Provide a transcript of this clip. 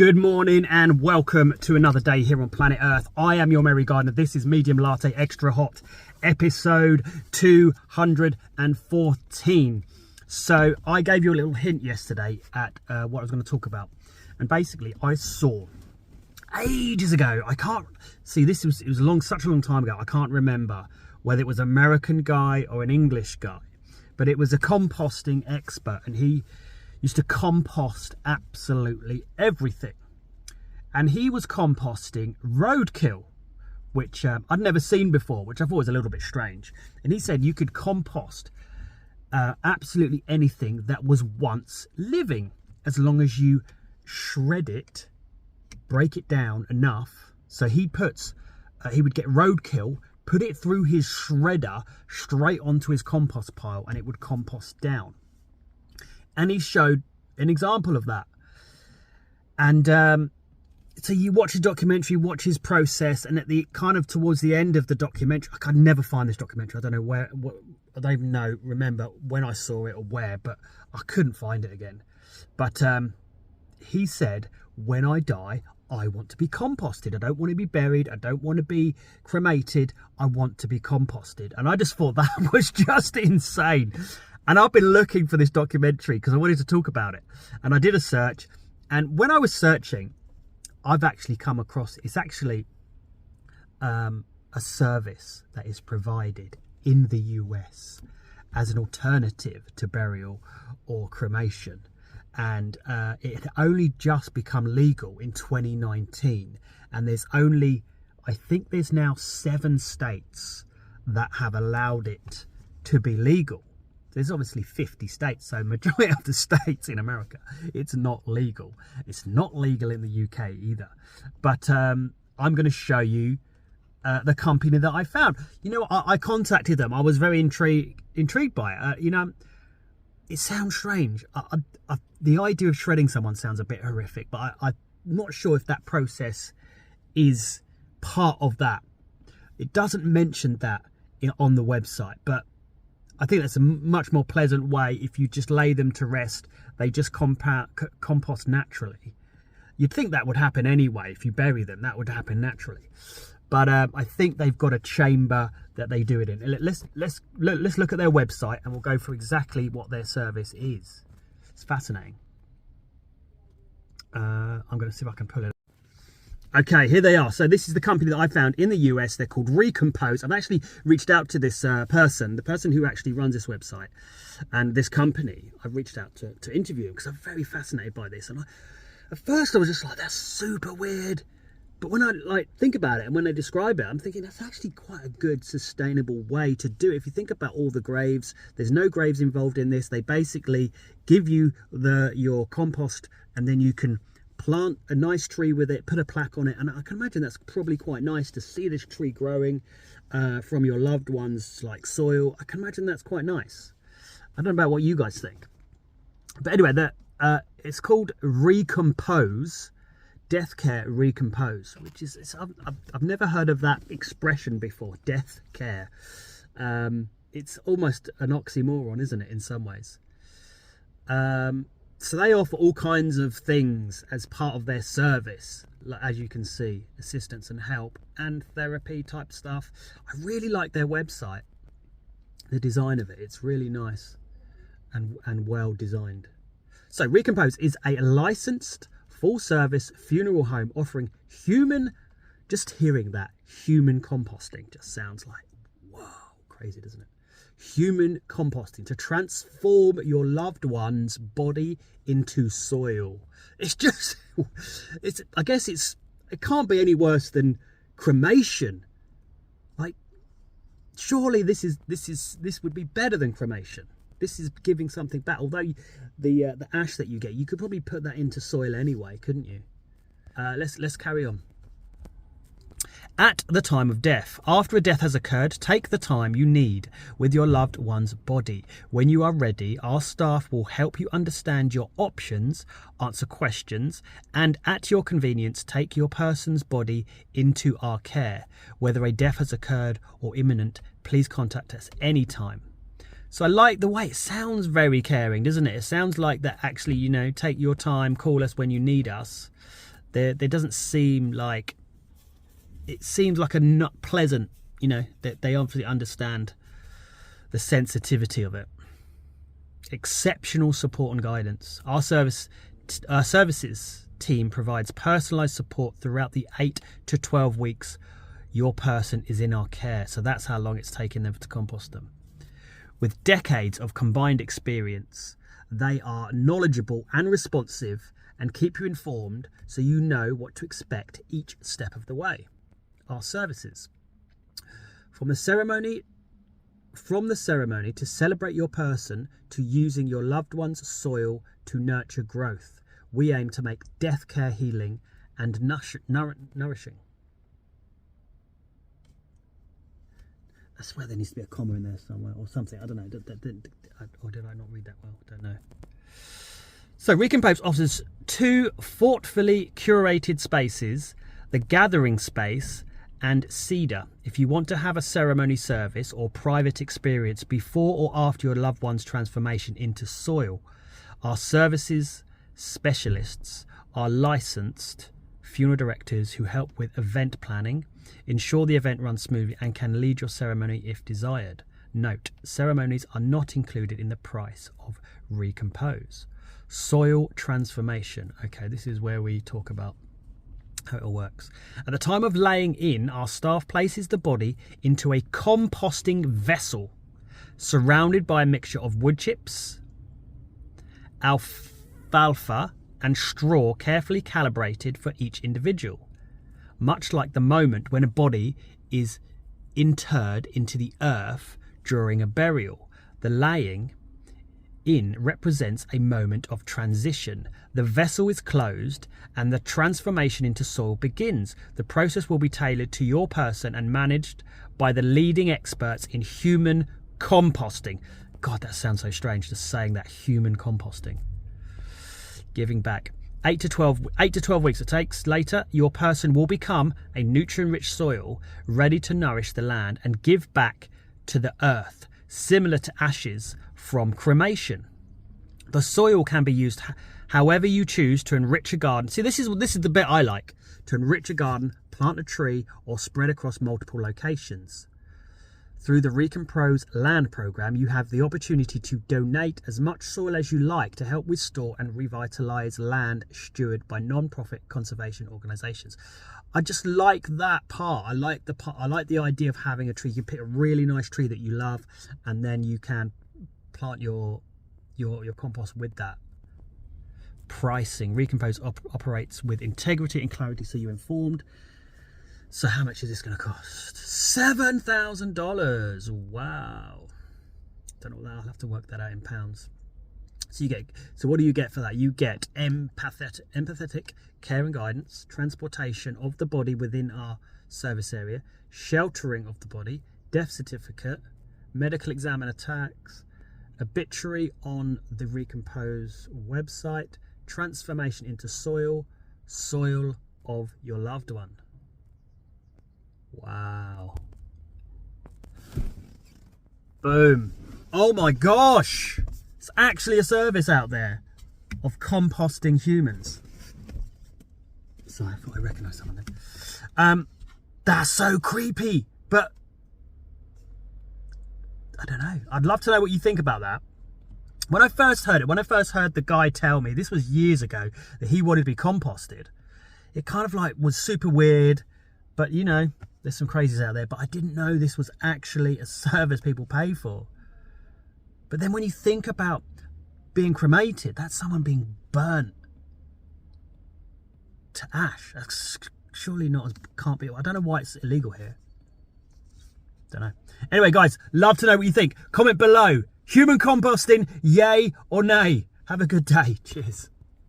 Good morning and welcome to another day here on planet Earth. I am your merry gardener. This is Medium Latte Extra Hot, episode 214. So I gave you a little hint yesterday at what I was going to talk about. And basically I saw ages ago, I can't see, it was such a long time ago, I can't remember whether it was an American guy or an English guy, but it was a composting expert, and he used to compost absolutely everything. And he was composting roadkill, which I'd never seen before, which I thought was a little bit strange. And he said you could compost absolutely anything that was once living, as long as you shred it, break it down enough. So he would get roadkill, put it through his shredder straight onto his compost pile, and it would compost down. And he showed an example of that. And so you watch his documentary, watch his process, and at the kind of towards the end of the documentary, I could never find this documentary. I don't know I don't even remember when I saw it or where, but I couldn't find it again. But he said, when I die, I want to be composted. I don't want to be buried. I don't want to be cremated. I want to be composted. And I just thought that was just insane. And I've been looking for this documentary because I wanted to talk about it. And I did a search. And when I was searching, I've actually come across, it's actually a service that is provided in the US as an alternative to burial or cremation. And it had only just become legal in 2019. And there's only, I think there's now 7 states that have allowed it to be legal. There's obviously 50 states, so majority of the states in America, it's not legal. It's not legal in the UK either. But I'm going to show you the company that I found. You know, I contacted them. I was very intrigued by it. You know, it sounds strange. The idea of shredding someone sounds a bit horrific, but I'm not sure if that process is part of that. It doesn't mention that on the website, but I think that's a much more pleasant way. If you just lay them to rest, they just compost naturally. You'd think that would happen anyway. If you bury them, that would happen naturally. But I think they've got a chamber that they do it in. Let's look at their website, and we'll go through exactly what their service is. It's fascinating. I'm going to see if I can pull it up. Okay, here they are. So this is the company that I found in the US. They're called Recompose. I've actually reached out to this the person who actually runs this website and this company. I've reached out to interview him because I'm very fascinated by this. And at first I was just like, that's super weird. But when I think about it and when they describe it, I'm thinking that's actually quite a good sustainable way to do it. If you think about all the graves, there's no graves involved in this. They basically give you your compost, and then you can plant a nice tree with it, put a plaque on it, and I can imagine that's probably quite nice to see this tree growing from your loved ones, like soil. I can imagine that's quite nice. I don't know about what you guys think, but anyway, it's called Recompose, Death Care Recompose, which is I've never heard of that expression before. Death care. It's almost an oxymoron, isn't it, in some ways? So they offer all kinds of things as part of their service, as you can see, assistance and help and therapy type stuff. I really like their website, the design of it. It's really nice and well designed. So Recompose is a licensed full service funeral home offering just hearing that, human composting just sounds like, whoa, crazy, doesn't it? Human composting to transform your loved one's body into soil. It's just, I guess it can't be any worse than cremation. Like, surely this would be better than cremation. This is giving something back. Although the ash that you get, you could probably put that into soil anyway, couldn't you? Let's carry on. At the time of death. After a death has occurred, take the time you need with your loved one's body. When you are ready, our staff will help you understand your options, answer questions, and at your convenience, take your person's body into our care. Whether a death has occurred or imminent, please contact us anytime. So I like the way it sounds, very caring, doesn't it? It sounds like that actually, take your time, call us when you need us. there doesn't seem like, it seems like a not pleasant, you know, that they obviously understand the sensitivity of it. Exceptional support and guidance. Our services team provides personalized support throughout the 8 to 12 weeks your person is in our care. So that's how long it's taken them to compost them. With decades of combined experience, they are knowledgeable and responsive and keep you informed so you know what to expect each step of the way. Our services. From the ceremony to celebrate your person to using your loved one's soil to nurture growth, we aim to make death care healing and nourishing. I swear there needs to be a comma in there somewhere or something. I don't know. Or did I not read that well? I don't know. So Recompose offers 2 thoughtfully curated spaces, the gathering space and Cedar, if you want to have a ceremony service or private experience before or after your loved one's transformation into soil. Our services specialists are licensed funeral directors who help with event planning, ensure the event runs smoothly and can lead your ceremony if desired. Note, ceremonies are not included in the price of Recompose. Soil transformation. Okay, this is where we talk about how it all works. At the time of laying in, our staff places the body into a composting vessel surrounded by a mixture of wood chips, alfalfa and straw carefully calibrated for each individual. Much like the moment when a body is interred into the earth during a burial, the laying in represents a moment of transition. The vessel is closed and the transformation into soil begins. The process will be tailored to your person and managed by the leading experts in human composting. God, that sounds so strange, just saying that, human composting. Giving back. 8 to 12 weeks it takes later, your person will become a nutrient-rich soil ready to nourish the land and give back to the earth, similar to ashes from cremation. The soil can be used however you choose to enrich a garden. See, this is the bit I like. To enrich a garden, plant a tree, or spread across multiple locations. Through the Recompose Land Programme, you have the opportunity to donate as much soil as you like to help restore and revitalise land stewarded by non-profit conservation organisations. I just like that part. I like the idea of having a tree. You can pick a really nice tree that you love, and then you can plant your compost with that. Pricing. Recompose operates with integrity and clarity, so you're informed. So how much is this going to cost? $7,000. Wow. Don't know what that. I'll have to work that out in pounds. So what do you get for that? You get empathetic care and guidance, transportation of the body within our service area, sheltering of the body, death certificate, medical exam and tax, obituary on the Recompose website, transformation into soil of your loved one. Wow. Boom. Oh my gosh. It's actually a service out there of composting humans. Sorry, I thought I recognised someone there. That's so creepy. But I don't know. I'd love to know what you think about that. When I first heard the guy tell me, this was years ago, that he wanted to be composted, it kind of like was super weird. But you know, there's some crazies out there, but I didn't know this was actually a service people pay for. But then when you think about being cremated, that's someone being burnt to ash. That's surely not, can't be. I don't know why it's illegal here. Don't know. Anyway, guys, love to know what you think. Comment below. Human composting, yay or nay? Have a good day. Cheers.